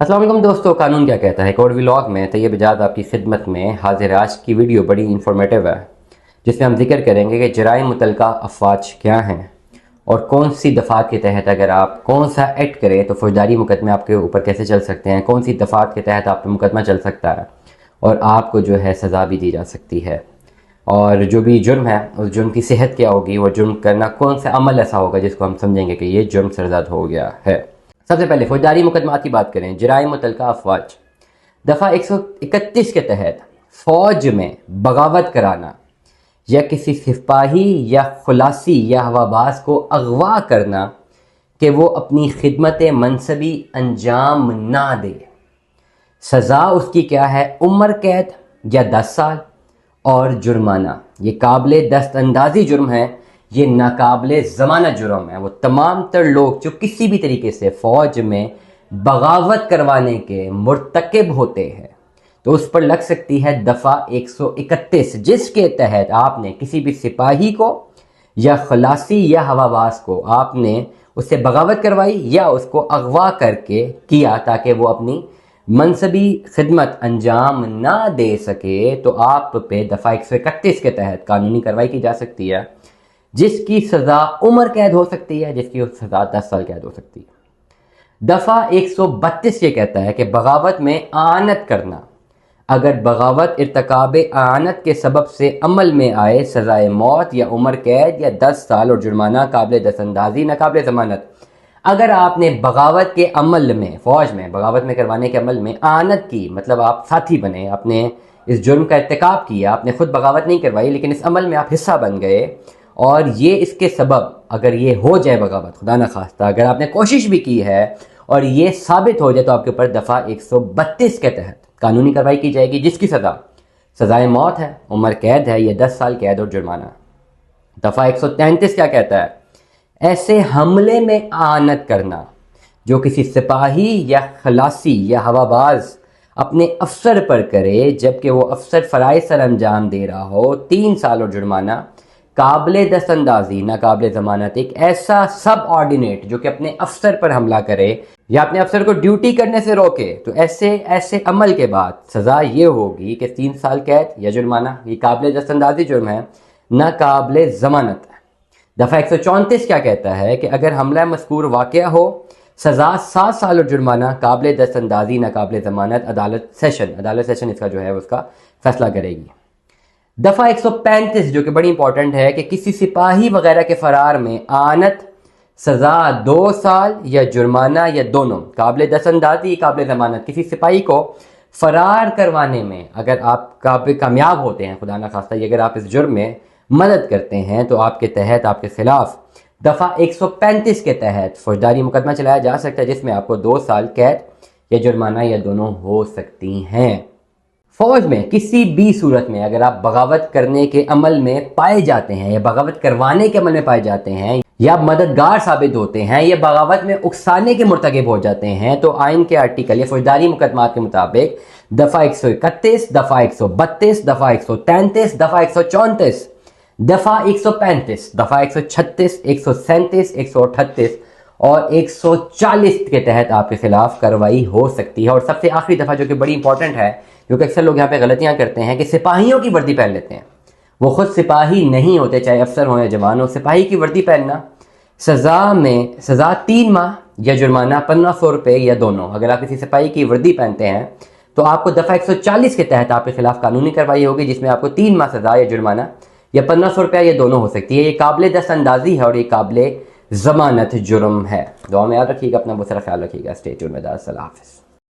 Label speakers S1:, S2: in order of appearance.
S1: अस्सलाम वालेकुम दोस्तों, कानून क्या कहता है एक और व्लॉग में तैयब इजाज़ आपकी खिदमत में हाजिर। आज की वीडियो बड़ी इंफॉर्मेटिव है जिसमें हम जिक्र करेंगे कि जराइम मुतल्लिका अफवाज क्या हैं और कौन सी दफ़ात के तहत अगर आप कौन सा एक्ट करें तो फौजदारी मुकदमे आपके ऊपर कैसे चल सकते हैं, कौन सी दफ़ात के तहत आप पर मुकदमा चल सकता है और आपको जो है सज़ा भी दी जा सकती है। और जो भी जुर्म है उस जुर्म की सेहत क्या होगी, वो जुर्म करना कौन सा अमल ऐसा होगा जिसको हम समझेंगे कि ये जुर्म सरज़द हो गया है। सबसे पहले फौजदारी मुकदमात की बात करें। जराइम मुतल्लिका अफवाज दफ़ा 131 के तहत फ़ौज में बगावत कराना या किसी सिपाही या खलासी या हवाबाज को अगवा करना कि वो अपनी खिदमत मनसबी अंजाम ना दे। सज़ा उसकी क्या है? उम्र कैद या 10 साल और जुर्माना। ये काबिल दस्तअंदाज़ी जुर्म है, ये नाकाबिले ज़मानत जुर्म है। वो तमाम तर लोग जो किसी भी तरीके से फ़ौज में बगावत करवाने के मुर्तकिब होते हैं तो उस पर लग सकती है दफ़ा 131, जिसके तहत आपने किसी भी सिपाही को या खलासी या हवाबाज को आपने उससे बगावत करवाई या उसको अगवा करके किया ताकि वो अपनी मनसबी खिदमत अंजाम ना दे सके, तो आप पे दफ़ा 131 के तहत कानूनी कार्रवाई की जा सकती है, जिसकी सज़ा उम्र कैद हो सकती है, जिसकी सज़ा 10 साल कैद हो सकती है। दफ़ा 132 ये कहता है कि बगावत में आनत करना, अगर बगावत इर्तकाब आनत के सबब से अमल में आए सज़ाए मौत या उम्र कैद या 10 साल और जुर्माना काबिल दस्तअंदाज़ी नाकाबिल ज़मानत। अगर आपने बगावत के अमल में, फ़ौज में बगावत में करवाने के अमल में आनत की, मतलब आप साथी बने, आपने इस जुर्म का इर्तिकाब किया, आपने खुद बगावत नहीं करवाई लेकिन इस अमल में आप हिस्सा बन गए और ये इसके सबब अगर ये हो जाए बगावत, खुदा न खास्ता अगर आपने कोशिश भी की है और ये साबित हो जाए तो आपके ऊपर दफ़ा 132 के तहत कानूनी कार्रवाई की जाएगी, जिसकी सज़ाए मौत है, उम्र कैद है, ये 10 साल कैद और जुर्माना। दफ़ा 133 क्या कहता है? ऐसे हमले में आनत करना जो किसी सिपाही या खलासी या हवाबाज अपने अफसर पर करे जबकि वो अफसर फ़राइज़ सर अंजाम दे रहा हो, 3 साल और जुर्माना काबिल दस्तअंदाज़ी नाकाबिल ज़मानत। एक ऐसा सब ऑर्डिनेट जो कि अपने अफसर पर हमला करे या अपने अफसर को ड्यूटी करने से रोके, तो ऐसे अमल के बाद सज़ा ये होगी कि 3 साल कैद या जुर्माना। ये काबिल दस्तअंदाज़ी जुर्म है, नाकाबिल ज़मानत। दफ़ा 134 क्या कहता है कि अगर हमला मज़कूर वाक़या हो, सज़ा 7 साल और जुर्माना काबिल दस्तअंदाज़ी नाकाबिल ज़मानत। अदालत सेशन इसका जो है उसका फ़ैसला करेगी। दफ़ा 135 जो कि बड़ी इंपॉर्टेंट है कि किसी सिपाही वगैरह के फ़रार में आनत, सज़ा 2 साल या जुर्माना या दोनों, काबिल दस्तअंदाज़ी काबिल ज़मानत। किसी सिपाही को फ़रार करवाने में अगर आप कामयाब होते हैं, खुदा न खास्ता अगर आप इस जुर्म में मदद करते हैं तो आपके तहत आपके ख़िलाफ़ दफ़ा 135 के तहत फौजदारी मुकदमा चलाया जा सकता है, जिसमें आपको 2 साल कैद या जुर्माना या दोनों हो सकती हैं। फ़ौज में किसी भी सूरत में अगर आप बगावत करने के अमल में पाए जाते हैं या बगावत करवाने के अमल में पाए जाते हैं या मददगार साबित होते हैं या बगावत में उकसाने के मुर्तकिब हो जाते हैं तो आइन के आर्टिकल या फौजदारी मुकदमात के मुताबिक दफ़ा 131, दफ़ा 132, दफ़ा 133, दफ़ा 134, दफ़ा 135, दफ़ा 136, 137, 138 और 140 के तहत आपके खिलाफ कार्रवाई हो सकती है। और सबसे आखिरी दफ़ा जो कि बड़ी इंपॉर्टेंट है, क्योंकि अक्सर लोग यहाँ पे गलतियाँ करते हैं कि सिपाहियों की वर्दी पहन लेते हैं, वो खुद सिपाही नहीं होते, चाहे अफसर हो या जवान हो। सिपाही की वर्दी पहनना, सज़ा 3 माह या जुर्माना 1500 रुपये या दोनों। अगर आप किसी सिपाही की वर्दी पहनते हैं तो आपको दफ़ा 140 के तहत आपके खिलाफ कानूनी कार्रवाई होगी, जिसमें आपको 3 माह सज़ा या जुर्माना या 1500 रुपया ये दोनों हो सकती है। ये काबिल दस्तअंदाज़ी है और ये काबिल ज़मानत जुर्म है। दुआ में याद रखिएगा, अपना बहुत सारा ख्याल रखिएगा। Stay tuned with us. Allah हाफ़िज़।